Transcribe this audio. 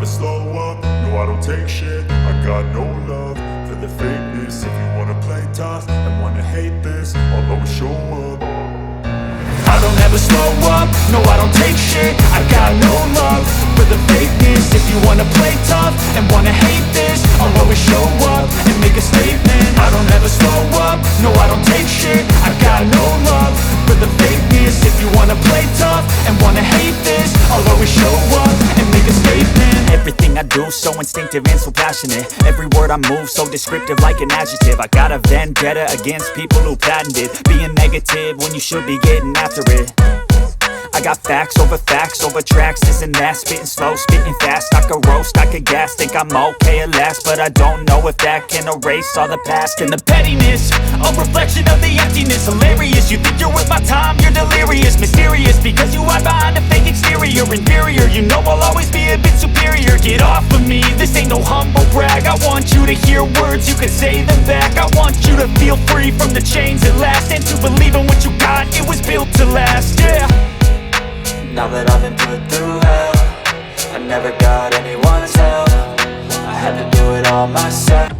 slow up, no I don't take shit. I got no love for the fakeness. If you wanna play tough and wanna hate this, I'll always show up. I don't ever slow up, no I don't take shit. I got no love for the fakeness. If you wanna play tough and wanna hate this, I'll always show up and make a statement. I don't ever slow up, no I don't take shit. I got no love for the fakeness. If you wanna play tough and wanna hate this, I'll always show up and make a statement. Everything I do so instinctive and so passionate. Every word I move so descriptive like an adjective. I got a vendetta against people who patented being negative when you should be getting after it. I got facts over tracks, this and that. Spitting slow, spitting fast, I could roast, I could gas. Think I'm okay at last, but I don't know if that can erase all the past. And the pettiness, a reflection of the emptiness. Hilarious, you think you're worth my time, you're delirious. Mysterious, because you hide behind a fake exterior. Inferior, you know I'll always be a bit superior. Get off of me, this ain't no humble brag. I want you to hear words, you can say them back. I want you to feel free from the chains at last, and to believe in what you got, it was built to last, yeah. Now that I've been put through hell, I never got anyone's help. I had to do it all myself.